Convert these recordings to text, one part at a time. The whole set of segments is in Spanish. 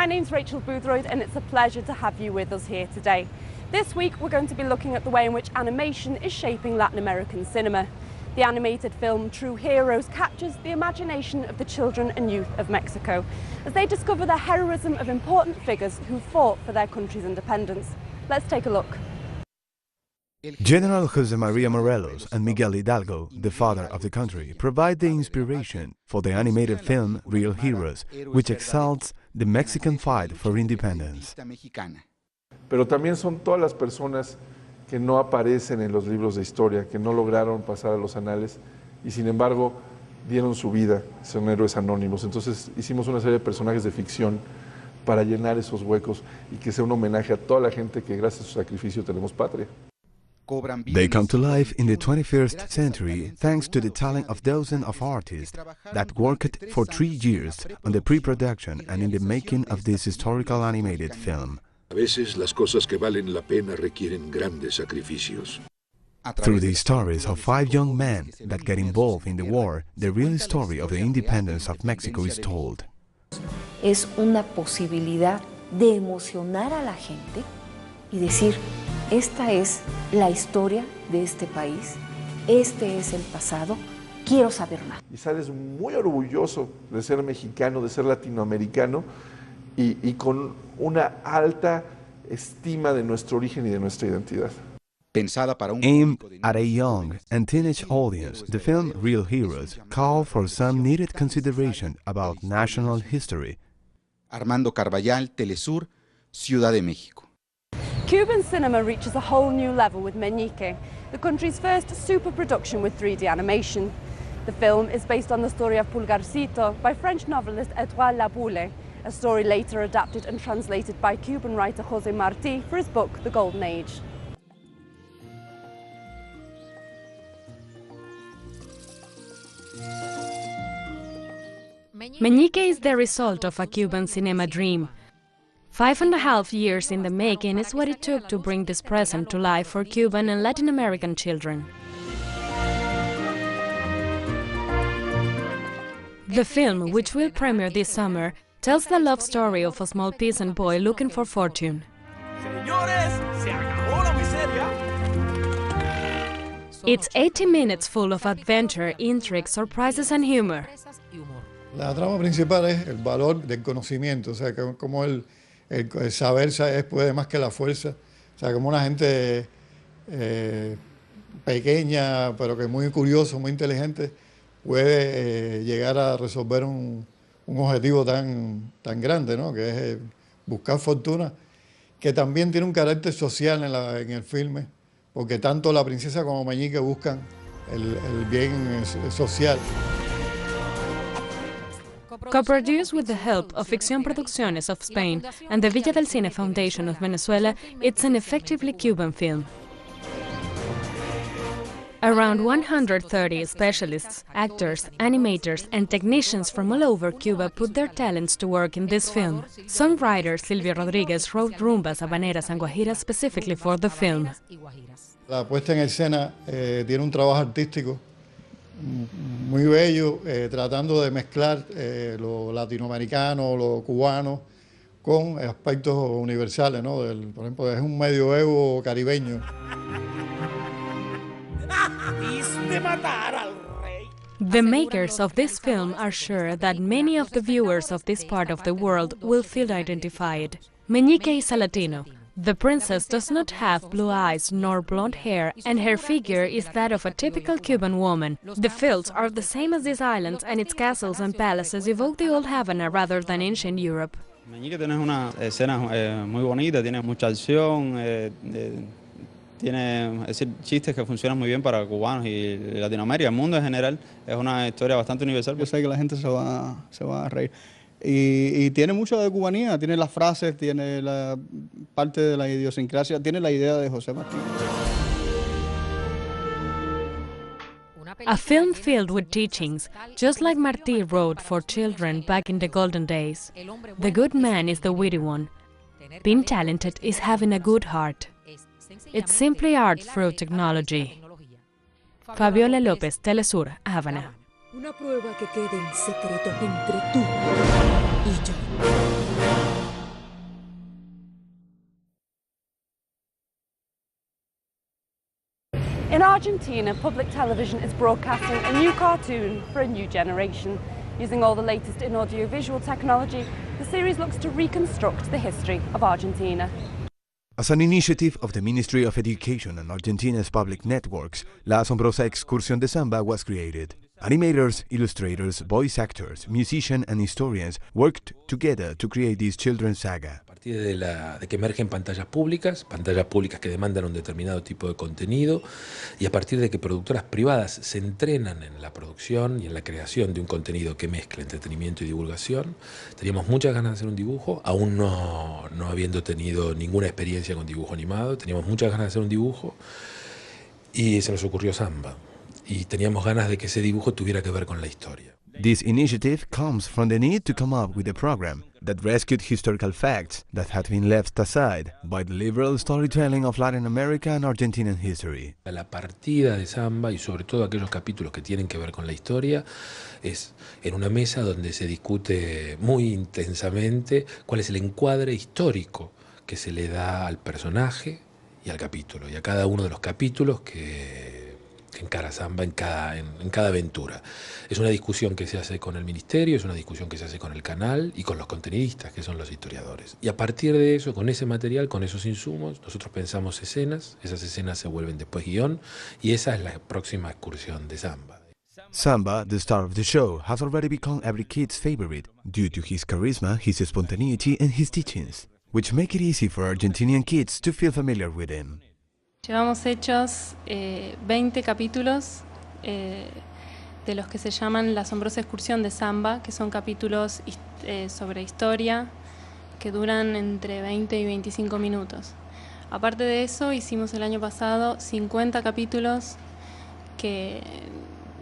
My name's Rachel Boothroyd and it's a pleasure to have you with us here today. This week we're going to be looking at the way in which animation is shaping Latin American cinema. The animated film True Heroes captures the imagination of the children and youth of Mexico as they discover the heroism of important figures who fought for their country's independence. Let's take a look. General José María Morelos and Miguel Hidalgo, the father of the country, provide the inspiration for the animated film Real Heroes, which exalts the Mexican fight for independence. Pero también son todas las personas que no aparecen en los libros de historia, que no lograron pasar a los anales y sin embargo dieron su vida, son héroes anónimos. Entonces hicimos una serie de personajes de ficción para llenar esos huecos y que sea un homenaje a toda la gente que gracias a su sacrificio tenemos patria. They come to life in the 21st century thanks to the talent of dozens of artists that worked for 3 years on the pre-production and in the making of this historical animated film. A veces las cosas que valen la pena requieren grandes sacrificios. Through the stories of 5 young men that get involved in the war, the real story of the independence of Mexico is told. Es una posibilidad de emocionar a la gente y decir, esta es la historia de este país, este es el pasado, quiero saber más. Y sales muy orgulloso de ser mexicano, de ser latinoamericano y con una alta estima de nuestro origen y de nuestra identidad. Aimed at a young and teenage audience, the film Real Heroes called for some needed consideration about national history. Armando Carballal, Telesur, Ciudad de México. Cuban cinema reaches a whole new level with MENIQUE, the country's first super production with 3D animation. The film is based on the story of Pulgarcito by French novelist Edouard Laboule, a story later adapted and translated by Cuban writer José Martí for his book The Golden Age. MENIQUE is the result of a Cuban cinema dream. 5.5 years in the making is what it took to bring this present to life for Cuban and Latin American children. The film, which will premiere this summer, tells the love story of a small peasant boy looking for fortune. It's 80 minutes full of adventure, intrigue, surprises and humor. La trama principal es el valor del conocimiento, o sea, como el saber puede más que la fuerza, o sea, como una gente pequeña, pero que es muy curioso, muy inteligente, puede llegar a resolver un objetivo tan grande, ¿no? Que es buscar fortuna, que también tiene un carácter social en el filme, porque tanto la princesa como MENIQUE buscan el bien social. Co-produced with the help of Ficción Producciones of Spain and the Villa del Cine Foundation of Venezuela, it's an effectively Cuban film. Around 130 specialists, actors, animators and technicians from all over Cuba put their talents to work in this film. Songwriter Silvio Rodríguez wrote rumbas, habaneras and guajiras specifically for the film. La puesta en escena tiene un trabajo artístico muy bello, tratando de mezclar lo latinoamericano, lo cubano, con aspectos universales, ¿no? Por ejemplo, es un medioevo caribeño. The makers of this film are sure that many of the viewers of this part of the world will feel identified. MENIQUE is a Latino. The princess does not have blue eyes nor blonde hair, and her figure is that of a typical Cuban woman. The fields are the same as these islands, and its castles and palaces evoke the old Havana rather than ancient Europe. MENIQUE tiene una escena muy bonita, tiene mucha acción, tiene chistes que funcionan muy bien para cubanos y Latinoamérica, el mundo en general. Es una historia bastante universal. Yo sé que la gente se va a reír. Y tiene mucho de cubanía, tiene las frases, tiene la parte de la idiosincrasia, tiene la idea de José Martí. A film filled with teachings, just like Martí wrote for children back in the golden days. The good man is the witty one. Being talented is having a good heart. It's simply art through technology. Fabiola López, Telesur, Havana. Una prueba que quede en secreto entre tú y yo. In Argentina, public television is broadcasting a new cartoon for a new generation. Using all the latest in audiovisual technology, the series looks to reconstruct the history of Argentina. As an initiative of the Ministry of Education and Argentina's public networks, La Asombrosa Excursión de Zamba was created. Animators, illustrators, voice actors, musicians and historians worked together to create this children's saga. A partir de que emergen pantallas públicas que demandan un determinado tipo de contenido, y a partir de que productoras privadas se entrenan en la producción y en la creación de un contenido que mezcla entretenimiento y divulgación, teníamos muchas ganas de hacer un dibujo, aún no habiendo tenido ninguna experiencia con dibujo animado, teníamos muchas ganas de hacer un dibujo y se nos ocurrió Zamba. Y teníamos ganas de que ese dibujo tuviera que ver con la historia. This initiative comes from the need to come up with a program that rescued historical facts that had been left aside by the liberal storytelling of Latin America and Argentinian history. La partida de Zamba y sobre todo aquellos capítulos que tienen que ver con la historia es en una mesa donde se discute muy intensamente cuál es el encuadre histórico que se le da al personaje y al capítulo y a cada uno de los capítulos que encara Zamba en cada aventura. Es una discusión que se hace con el ministerio, es una discusión que se hace con el canal y con los contenidistas, que son los historiadores. Y a partir de eso, con ese material, con esos insumos, nosotros pensamos escenas, esas escenas se vuelven después guión, y esa es la próxima excursión de Zamba. Zamba, the star of the show, has already become every kid's favorite due to his charisma, his spontaneity and his teachings, which make it easy for Argentinian kids to feel familiar with him. Llevamos hechos 20 capítulos de los que se llaman La Asombrosa Excursión de Zamba, que son capítulos sobre historia que duran entre 20 y 25 minutos. Aparte de eso, hicimos el año pasado 50 capítulos que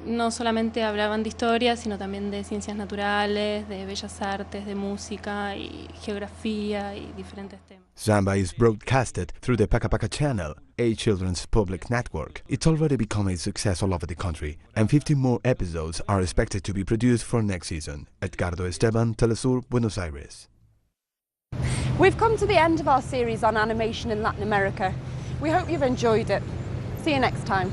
no solamente hablaban de historia, sino también de ciencias naturales, de bellas artes, de música y geografía y diferentes temas. Zamba is broadcasted through the Paca Paca channel, a children's public network. It's already become a success all over the country, and 15 more episodes are expected to be produced for next season. Edgardo Esteban, Telesur, Buenos Aires. We've come to the end of our series on animation in Latin America. We hope you've enjoyed it. See you next time.